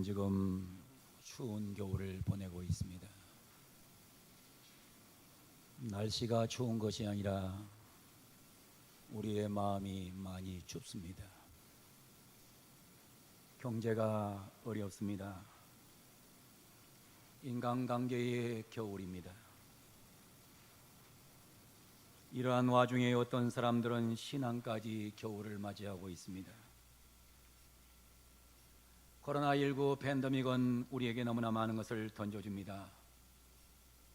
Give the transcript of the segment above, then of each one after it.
우리는 지금 추운 겨울을 보내고 있습니다. 날씨가 추운 것이 아니라 우리의 마음이 많이 춥습니다. 경제가 어렵습니다. 인간관계의 겨울입니다. 이러한 와중에 어떤 사람들은 신앙까지 겨울을 맞이하고 있습니다. 코로나19 팬데믹은 우리에게 너무나 많은 것을 던져줍니다.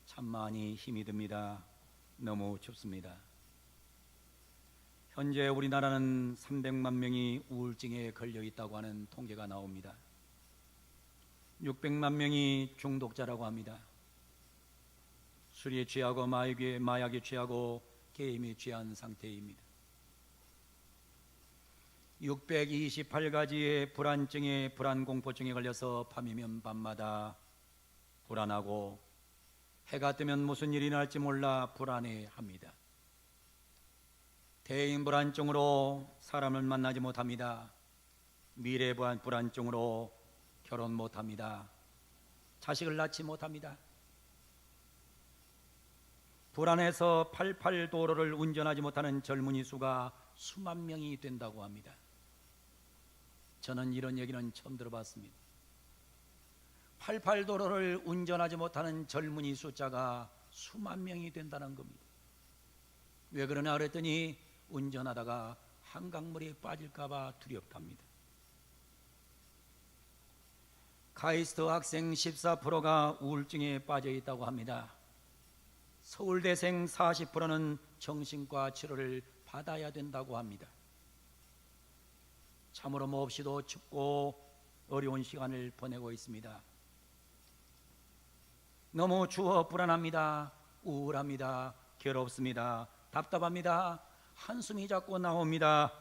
참 많이 힘이 듭니다. 너무 춥습니다. 현재 우리나라는 300만 명이 우울증에 걸려 있다고 하는 통계가 나옵니다. 600만 명이 중독자라고 합니다. 술에 취하고 마약에 취하고 게임에 취한 상태입니다. 628가지의 불안증에 불안공포증에 걸려서 밤이면 밤마다 불안하고 해가 뜨면 무슨 일이 날지 몰라 불안해합니다. 대인 불안증으로 사람을 만나지 못합니다. 미래 불안증으로 결혼 못합니다. 자식을 낳지 못합니다. 불안해서 88도로를 운전하지 못하는 젊은이 수가 수만 명이 된다고 합니다. 저는 이런 얘기는 처음 들어봤습니다. 88도로를 운전하지 못하는 젊은이 숫자가 수만 명이 된다는 겁니다. 왜 그러나 그랬더니 운전하다가 한강물에 빠질까 봐 두렵답니다. 카이스트 학생 14%가 우울증에 빠져 있다고 합니다. 서울대생 40%는 정신과 치료를 받아야 된다고 합니다. 참으로 몹시도 춥고 어려운 시간을 보내고 있습니다. 너무 추워 불안합니다. 우울합니다. 괴롭습니다. 답답합니다. 한숨이 자꾸 나옵니다.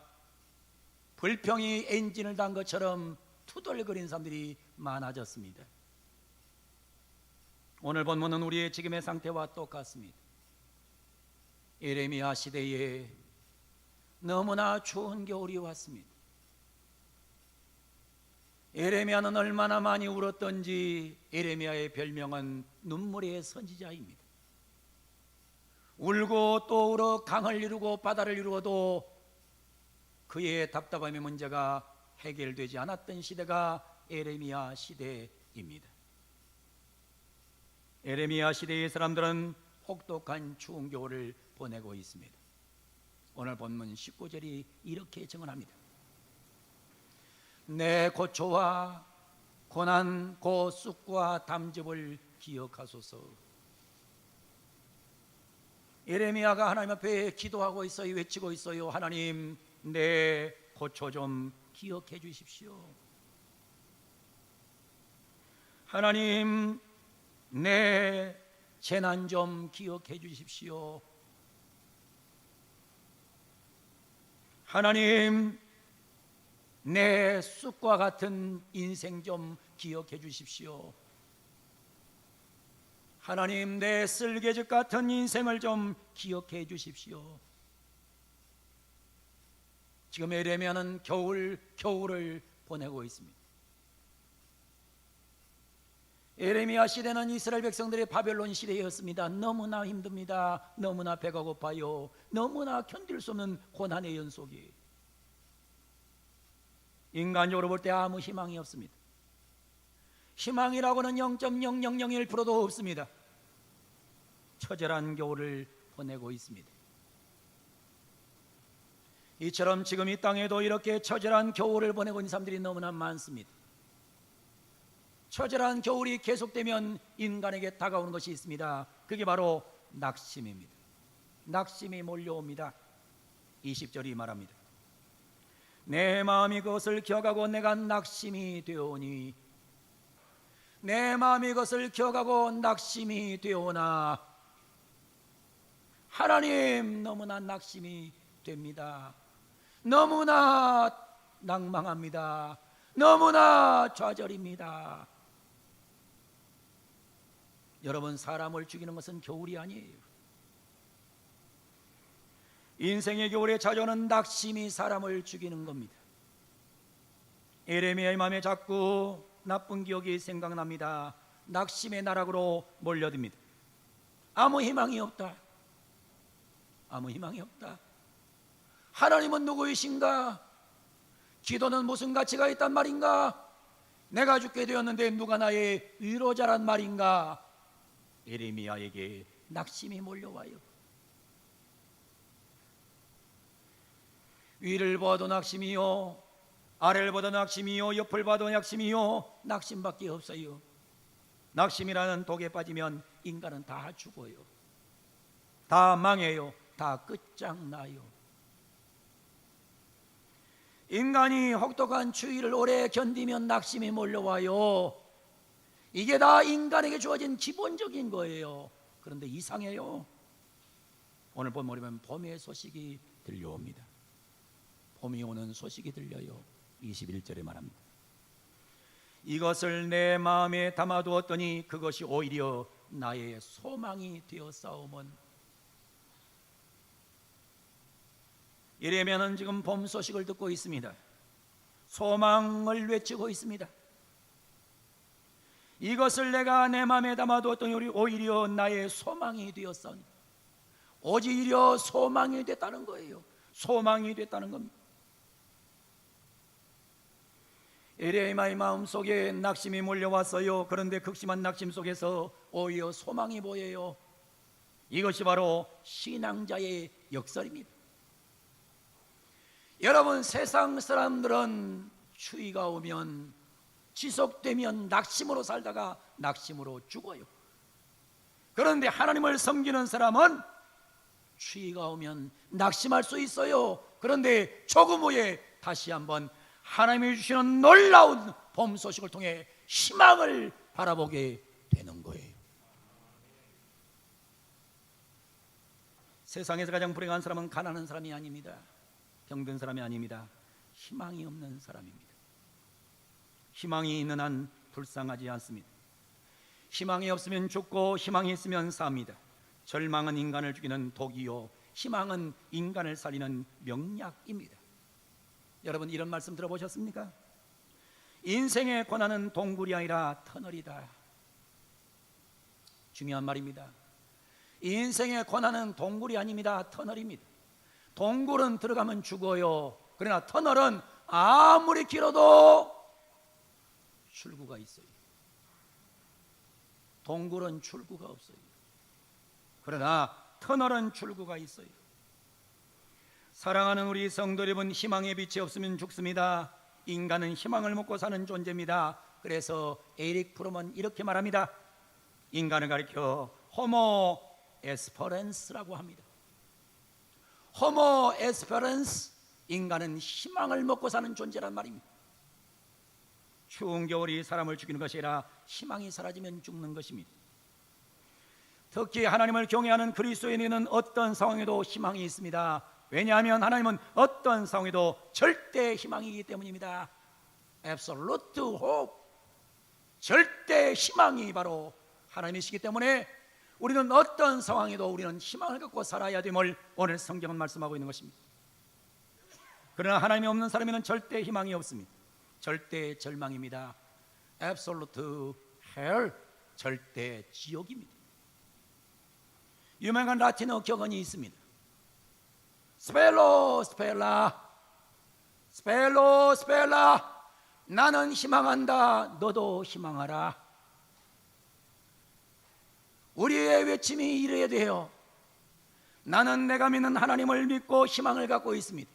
불평이 엔진을 단 것처럼 투덜거리는 사람들이 많아졌습니다. 오늘 본문은 우리의 지금의 상태와 똑같습니다. 예레미야 시대에 너무나 추운 겨울이 왔습니다. 예레미야는 얼마나 많이 울었던지 예레미야의 별명은 눈물의 선지자입니다. 울고 또 울어 강을 이루고 바다를 이루어도 그의 답답함의 문제가 해결되지 않았던 시대가 예레미야 시대입니다. 예레미야 시대의 사람들은 혹독한 추운 겨울을 보내고 있습니다. 오늘 본문 19절이 이렇게 증언합니다. 내 고초와 고난 고 쑥과 담즙을 기억하소서. 예레미야가 하나님 앞에 기도하고 있어요. 외치고 있어요. 하나님, 내 고초 좀 기억해 주십시오. 하나님, 내 재난 좀 기억해 주십시오. 하나님, 내 쑥과 같은 인생 좀 기억해 주십시오. 하나님, 내 쓸개즙 같은 인생을 좀 기억해 주십시오. 지금 예레미야는 겨울을 보내고 있습니다. 예레미야 시대는 이스라엘 백성들의 바벨론 시대였습니다. 너무나 힘듭니다. 너무나 배가 고파요. 너무나 견딜 수 없는 고난의 연속이에요. 인간적으로 볼 때 아무 희망이 없습니다. 희망이라고는 0.0001%도 없습니다. 처절한 겨울을 보내고 있습니다. 이처럼 지금 이 땅에도 이렇게 처절한 겨울을 보내고 있는 사람들이 너무나 많습니다. 처절한 겨울이 계속되면 인간에게 다가오는 것이 있습니다. 그게 바로 낙심입니다. 낙심이 몰려옵니다. 20절이 말합니다. 내 마음이 그것을 기억하고 내가 낙심이 되오니, 내 마음이 그것을 기억하고 낙심이 되오나. 하나님, 너무나 낙심이 됩니다. 너무나 낭망합니다. 너무나 좌절입니다. 여러분, 사람을 죽이는 것은 겨울이 아니에요. 인생의 겨울에 찾아오는 낙심이 사람을 죽이는 겁니다. 예레미야의 마음에 자꾸 나쁜 기억이 생각납니다. 낙심의 나락으로 몰려듭니다. 아무 희망이 없다. 아무 희망이 없다. 하나님은 누구이신가? 기도는 무슨 가치가 있단 말인가? 내가 죽게 되었는데 누가 나의 위로자란 말인가? 예레미야에게 낙심이 몰려와요. 위를 봐도 낙심이요, 아래를 봐도 낙심이요, 옆을 봐도 낙심이요. 낙심밖에 없어요. 낙심이라는 독에 빠지면 인간은 다 죽어요. 다 망해요. 다 끝장나요. 인간이 혹독한 추위를 오래 견디면 낙심이 몰려와요. 이게 다 인간에게 주어진 기본적인 거예요. 그런데 이상해요. 오늘 보면 봄의 소식이 들려옵니다. 봄이 오는 소식이 들려요. 21절에 말합니다. 이것을 내 마음에 담아두었더니 그것이 오히려 나의 소망이 되었사오면. 예레미야는 지금 봄 소식을 듣고 있습니다. 소망을 외치고 있습니다. 이것을 내가 내 마음에 담아두었더니 오히려 나의 소망이 되었사오니. 오히려 소망이 됐다는 거예요. 소망이 됐다는 겁니다. 예레미야의 마음속에 낙심이 몰려왔어요. 그런데 극심한 낙심 속에서 오히려 소망이 보여요. 이것이 바로 신앙자의 역설입니다. 여러분, 세상 사람들은 추위가 오면 지속되면 낙심으로 살다가 낙심으로 죽어요. 그런데 하나님을 섬기는 사람은 추위가 오면 낙심할 수 있어요. 그런데 조금 후에 다시 한번 하나님이 주시는 놀라운 봄 소식을 통해 희망을 바라보게 되는 거예요. 세상에서 가장 불행한 사람은 가난한 사람이 아닙니다. 병든 사람이 아닙니다. 희망이 없는 사람입니다. 희망이 있는 한 불쌍하지 않습니다. 희망이 없으면 죽고 희망이 있으면 삽니다. 절망은 인간을 죽이는 독이요, 희망은 인간을 살리는 명약입니다. 여러분, 이런 말씀 들어보셨습니까? 인생의 고난은 동굴이 아니라 터널이다. 중요한 말입니다. 인생의 고난은 동굴이 아닙니다. 터널입니다. 동굴은 들어가면 죽어요. 그러나 터널은 아무리 길어도 출구가 있어요. 동굴은 출구가 없어요. 그러나 터널은 출구가 있어요. 사랑하는 우리 성도 여러분, 희망의 빛이 없으면 죽습니다. 인간은 희망을 먹고 사는 존재입니다. 그래서 에릭 프롬은 이렇게 말합니다. 인간을 가리켜 호모 에스퍼런스라고 합니다. 호모 에스퍼런스, 인간은 희망을 먹고 사는 존재란 말입니다. 추운 겨울이 사람을 죽이는 것이 아니라 희망이 사라지면 죽는 것입니다. 특히 하나님을 경외하는 그리스도인에게는 어떤 상황에도 희망이 있습니다. 왜냐하면 하나님은 어떤 상황에도 절대 희망이기 때문입니다. Absolute hope, 절대 희망이 바로 하나님이시기 때문에 우리는 어떤 상황에도 우리는 희망을 갖고 살아야 됨을 오늘 성경은 말씀하고 있는 것입니다. 그러나 하나님이 없는 사람에는 절대 희망이 없습니다. 절대 절망입니다. Absolute hell, 절대 지옥입니다. 유명한 라틴어 격언이 있습니다. 스펠로 스펠라, 스펠로 스펠라, 나는 희망한다, 너도 희망하라. 우리의 외침이 이래야 돼요. 나는 내가 믿는 하나님을 믿고 희망을 갖고 있습니다.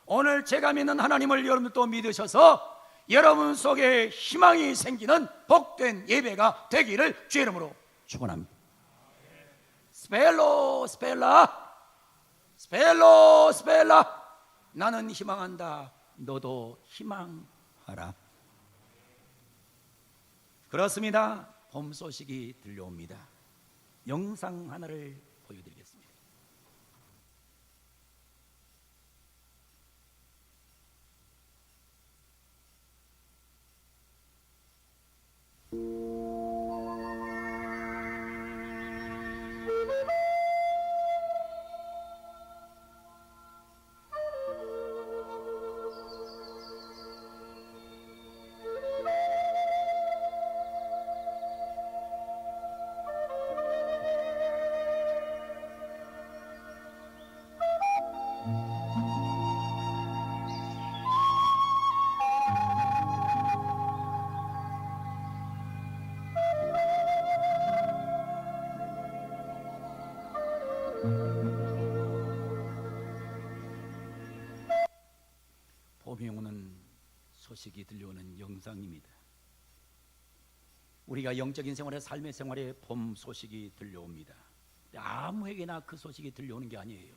오늘 제가 믿는 하나님을 여러분도 믿으셔서 여러분 속에 희망이 생기는 복된 예배가 되기를 주의 이름으로 축원합니다. 스펠로 스펠라, 스펠로 스펠라, 나는 희망한다, 너도 희망하라. 그렇습니다. 봄 소식이 들려옵니다. 영상 하나를 보여드리겠습니다. 봄이 오는 소식이 들려오는 영상입니다. 우리가 영적인 생활에, 삶의 생활에 봄 소식이 들려옵니다. 아무에게나 그 소식이 들려오는 게 아니에요.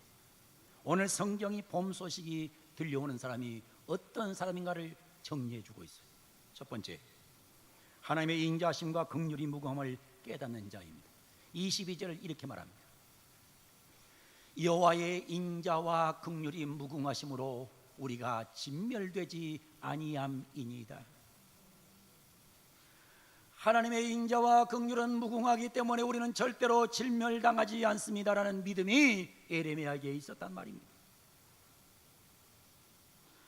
오늘 성경이 봄 소식이 들려오는 사람이 어떤 사람인가를 정리해주고 있어요. 첫 번째, 하나님의 인자하심과 긍휼이 무궁함을 깨닫는 자입니다. 22절을 이렇게 말합니다. 여호와의 인자와 긍휼이 무궁하심으로 우리가 진멸되지 아니함이니이다. 하나님의 인자와 긍휼은 무궁하기 때문에 우리는 절대로 진멸당하지 않습니다라는 믿음이 에레미야에게 있었단 말입니다.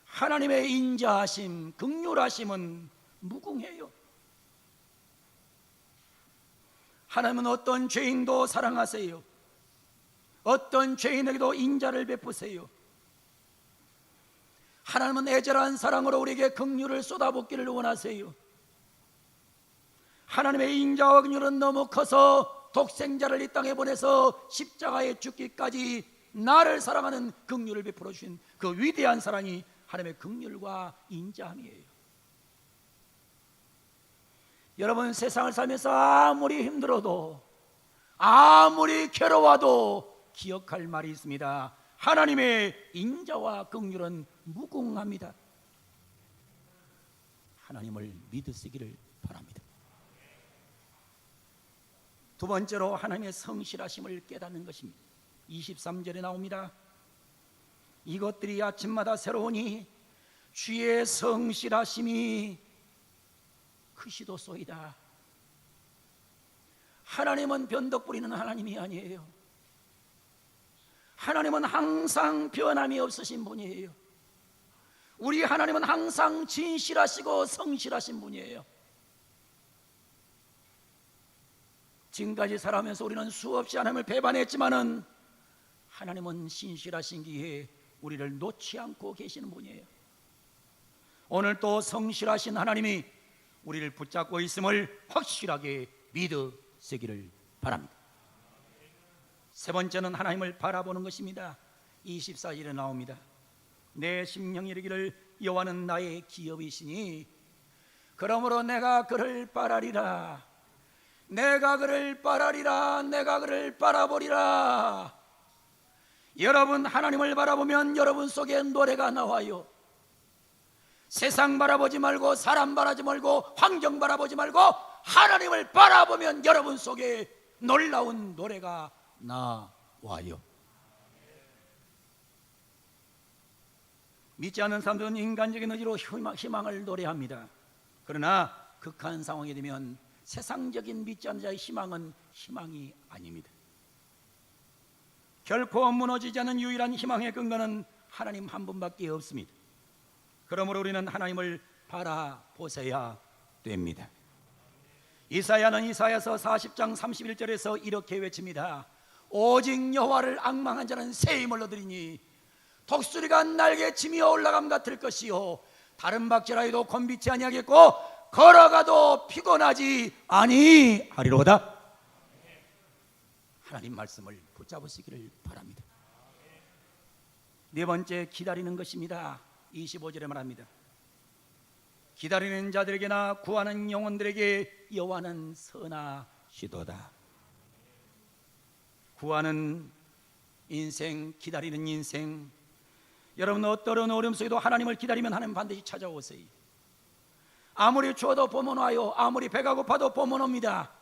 하나님의 인자하심, 긍휼하심은 무궁해요. 하나님은 어떤 죄인도 사랑하세요. 어떤 죄인에게도 인자를 베푸세요. 하나님은 애절한 사랑으로 우리에게 긍휼을 쏟아붓기를 원하세요. 하나님의 인자와 긍휼은 너무 커서 독생자를 이 땅에 보내서 십자가에 죽기까지 나를 사랑하는 긍휼을 베풀어 주신 그 위대한 사랑이 하나님의 긍휼과 인자함이에요. 여러분, 세상을 살면서 아무리 힘들어도, 아무리 괴로워도 기억할 말이 있습니다. 하나님의 인자와 긍휼은 무궁합니다. 하나님을 믿으시기를 바랍니다. 두 번째로 하나님의 성실하심을 깨닫는 것입니다. 23절에 나옵니다. 이것들이 아침마다 새로우니 주의 성실하심이 크시도소이다. 하나님은 변덕 부리는 하나님이 아니에요. 하나님은 항상 변함이 없으신 분이에요. 우리 하나님은 항상 진실하시고 성실하신 분이에요. 지금까지 살아오면서 우리는 수없이 하나님을 배반했지만은 하나님은 신실하신 기에 우리를 놓지 않고 계시는 분이에요. 오늘 또 성실하신 하나님이 우리를 붙잡고 있음을 확실하게 믿으시기를 바랍니다. 세 번째는 하나님을 바라보는 것입니다. 24절에 나옵니다. 내 심령이 이르기를 여호와는 나의 기업이시니 그러므로 내가 그를 바라리라. 내가 그를 바라리라. 내가 그를 바라보리라. 여러분, 하나님을 바라보면 여러분 속에 노래가 나와요. 세상 바라보지 말고, 사람 바라보지 말고, 환경 바라보지 말고 하나님을 바라보면 여러분 속에 놀라운 노래가 나와요. 믿지 않는 사람들은 인간적인 의지로 희망을 노래합니다. 그러나 극한 상황이 되면 세상적인 믿지 않는 자의 희망은 희망이 아닙니다. 결코 무너지지 않는 유일한 희망의 근거는 하나님 한 분밖에 없습니다. 그러므로 우리는 하나님을 바라보셔야 됩니다. 이사야는 이사야서 40장 31절에서 이렇게 외칩니다. 오직 여호와를 앙망한 자는 새 힘을 얻으리니 독수리가 날개 치며 올라감 같을 것이요 다른 박질하여도 곤비치 아니하겠고 걸어가도 피곤하지 아니하리로다. 하나님 말씀을 붙잡으시기를 바랍니다. 네 번째, 기다리는 것입니다. 25절에 말합니다. 기다리는 자들에게나 구하는 영혼들에게 여호와는 선하시도다. 구하는 인생, 기다리는 인생. 여러분, 어떤 어려움 속에도 하나님을 기다리면 하나님 반드시 찾아오세요. 아무리 추워도 봄은 와요. 아무리 배가 고파도 봄은 옵니다.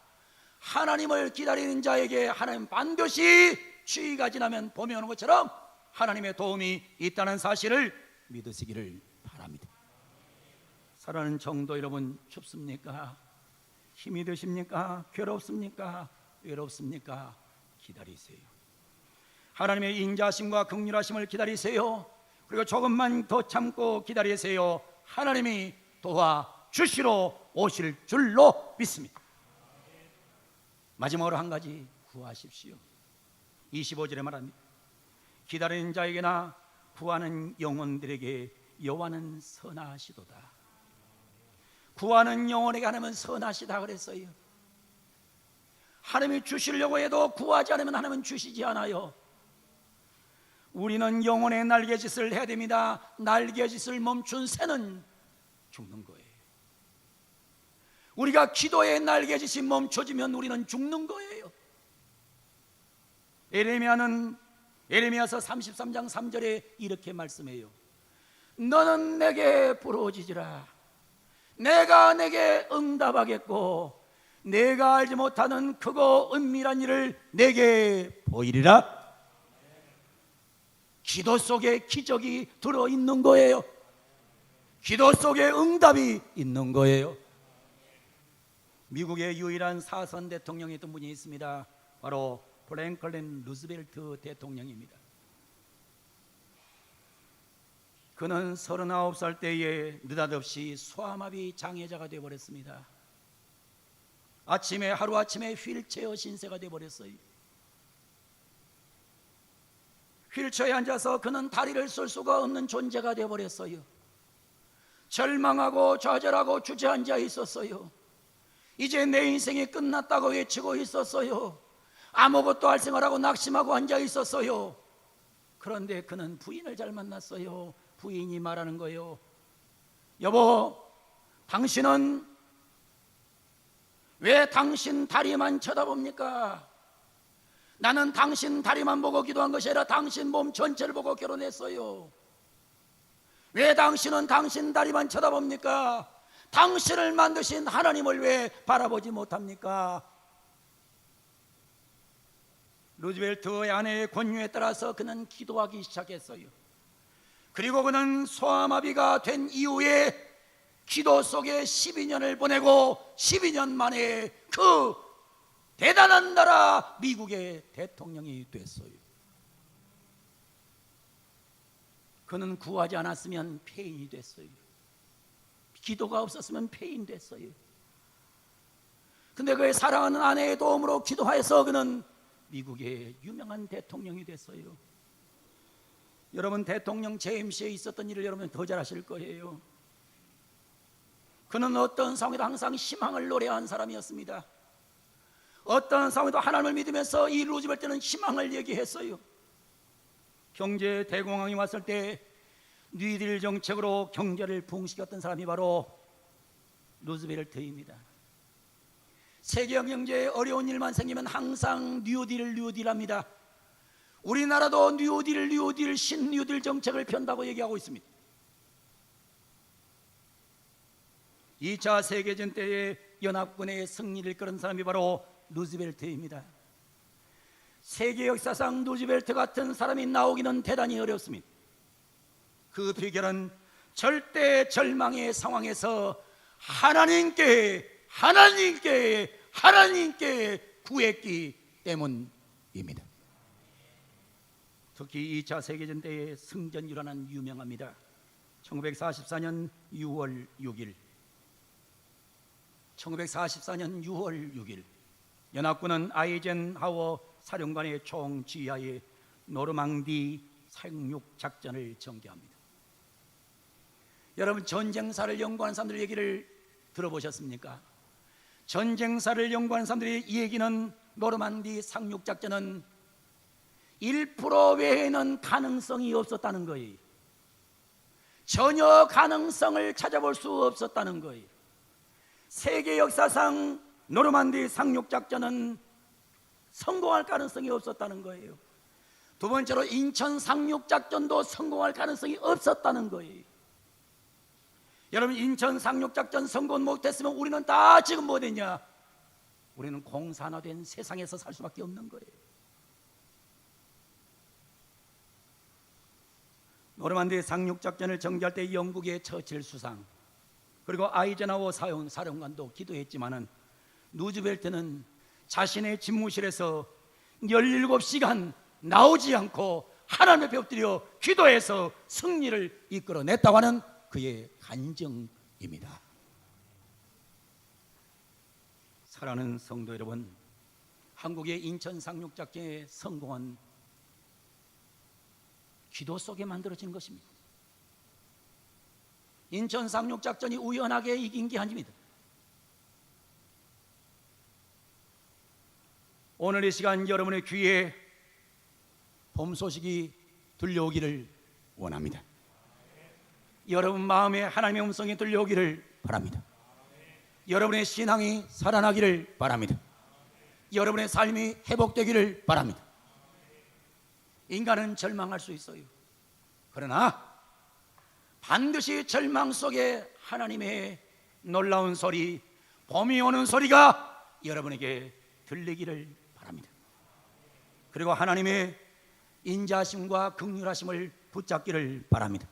하나님을 기다리는 자에게 하나님 반드시 추위가 지나면 봄이 오는 것처럼 하나님의 도움이 있다는 사실을 믿으시기를 바랍니다. 사랑하는 성도 여러분, 춥습니까? 힘이 드십니까? 괴롭습니까? 외롭습니까? 기다리세요. 하나님의 인자하심과 긍휼하심을 기다리세요. 그리고 조금만 더 참고 기다리세요. 하나님이 도와주시러 오실 줄로 믿습니다. 마지막으로 한 가지 구하십시오. 25절에 말합니다. 기다리는 자에게나 구하는 영혼들에게 여호와는 선하시도다. 구하는 영혼에게 하나님은 선하시다 그랬어요. 하나님이 주시려고 해도 구하지 않으면 하나님은 주시지 않아요. 우리는 영혼의 날개짓을 해야 됩니다. 날개짓을 멈춘 새는 죽는 거예요. 우리가 기도의 날개짓이 멈춰지면 우리는 죽는 거예요. 에레미야서 33장 3절에 이렇게 말씀해요. 너는 내게 부르짖으라. 내가 내게 응답하겠고 내가 알지 못하는 크고 은밀한 일을 내게 보이리라. 기도 속에 기적이 들어있는 거예요. 기도 속에 응답이 있는 거예요. 미국의 유일한 사선 대통령이었던 분이 있습니다. 바로 프랭클린 루즈벨트 대통령입니다. 그는 39살 때에 느닷없이 소아마비 장애자가 되어버렸습니다. 하루아침에 휠체어 신세가 되어버렸어요. 휠체어에 앉아서 그는 다리를 쓸 수가 없는 존재가 되어버렸어요. 절망하고 좌절하고 주저앉아 있었어요. 이제 내 인생이 끝났다고 외치고 있었어요. 아무것도 할 생각하고 낙심하고 앉아 있었어요. 그런데 그는 부인을 잘 만났어요. 부인이 말하는 거예요. 여보, 당신은 왜 당신 다리만 쳐다봅니까? 나는 당신 다리만 보고 기도한 것이 아니라 당신 몸 전체를 보고 결혼했어요. 왜 당신은 당신 다리만 쳐다봅니까? 당신을 만드신 하나님을 왜 바라보지 못합니까? 루즈벨트의 아내의 권유에 따라서 그는 기도하기 시작했어요. 그리고 그는 소아마비가 된 이후에 기도 속에 12년을 보내고 12년 만에 그 대단한 나라 미국의 대통령이 됐어요. 그는 구하지 않았으면 폐인이 됐어요. 기도가 없었으면 폐인 됐어요. 근데 그의 사랑하는 아내의 도움으로 기도하여서 그는 미국의 유명한 대통령이 됐어요. 여러분, 대통령 JMC에 있었던 일을 여러분 더 잘 아실 거예요. 그는 어떤 상황에도 항상 희망을 노래한 사람이었습니다. 어떤 상황에도 하나님을 믿으면서 이 루즈벨트는 희망을 얘기했어요. 경제 대공황이 왔을 때 뉴딜 정책으로 경제를 부흥시켰던 사람이 바로 루즈벨트입니다. 세계 경제에 어려운 일만 생기면 항상 뉴딜 합니다. 우리나라도 뉴딜 신뉴딜 정책을 편다고 얘기하고 있습니다. 2차 세계전 때의 연합군의 승리를 이끌은 사람이 바로 루즈벨트입니다. 세계 역사상 루즈벨트 같은 사람이 나오기는 대단히 어렵습니다. 그 비결은 절대 절망의 상황에서 하나님께 구했기 때문입니다. 특히 2차 세계전 때의 승전 일어난 유명합니다. 1944년 6월 6일 연합군은 아이젠하워 사령관의 총지휘하에 노르망디 상륙작전을 전개합니다. 여러분, 전쟁사를 연구하는 사람들 얘기를 들어보셨습니까? 전쟁사를 연구하는 사람들의 이 얘기는 노르망디 상륙작전은 1% 외에는 가능성이 없었다는 거예요. 전혀 가능성을 찾아볼 수 없었다는 거예요. 세계 역사상 노르만디 상륙작전은 성공할 가능성이 없었다는 거예요. 두 번째로 인천 상륙작전도 성공할 가능성이 없었다는 거예요. 여러분, 인천 상륙작전 성공 못했으면 우리는 다 지금 뭐 됐냐? 우리는 공산화된 세상에서 살 수밖에 없는 거예요. 노르만디 상륙작전을 전개할 때 영국의 처칠 수상 그리고 아이젠하워 사령관도 기도했지만은 루즈벨트는 자신의 집무실에서 17시간 나오지 않고 하나님 앞에 엎드려 기도해서 승리를 이끌어냈다고 하는 그의 간증입니다. 사랑하는 성도 여러분, 한국의 인천 상륙작전의 성공은 기도 속에 만들어진 것입니다. 인천 상륙작전이 우연하게 이긴 게 아닙니다. 오늘 이 시간 여러분의 귀에 봄 소식이 들려오기를 원합니다. 여러분 마음에 하나님의 음성이 들려오기를 바랍니다. 여러분의 신앙이 살아나기를 바랍니다. 여러분의 삶이 회복되기를 바랍니다. 인간은 절망할 수 있어요. 그러나 반드시 절망 속에 하나님의 놀라운 소리, 봄이 오는 소리가 여러분에게 들리기를 바랍니다. 그리고 하나님의 인자하심과 긍휼하심을 붙잡기를 바랍니다.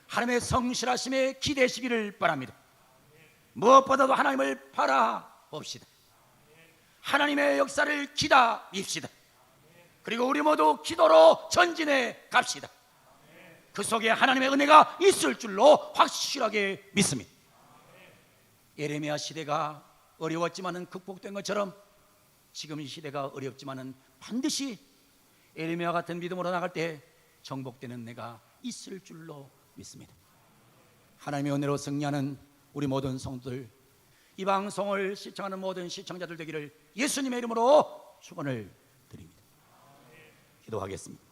하나님의 성실하심에 기대시기를 바랍니다. 무엇보다도 하나님을 바라봅시다. 하나님의 역사를 기다립시다. 그리고 우리 모두 기도로 전진해 갑시다. 그 속에 하나님의 은혜가 있을 줄로 확실하게 믿습니다. 예레미야 시대가 어려웠지만은 극복된 것처럼 지금 이 시대가 어렵지만은 반드시 예레미야 같은 믿음으로 나갈 때 정복되는 은혜가 있을 줄로 믿습니다. 하나님의 은혜로 승리하는 우리 모든 성도들, 이 방송을 시청하는 모든 시청자들 되기를 예수님의 이름으로 축원을 드립니다. 기도하겠습니다.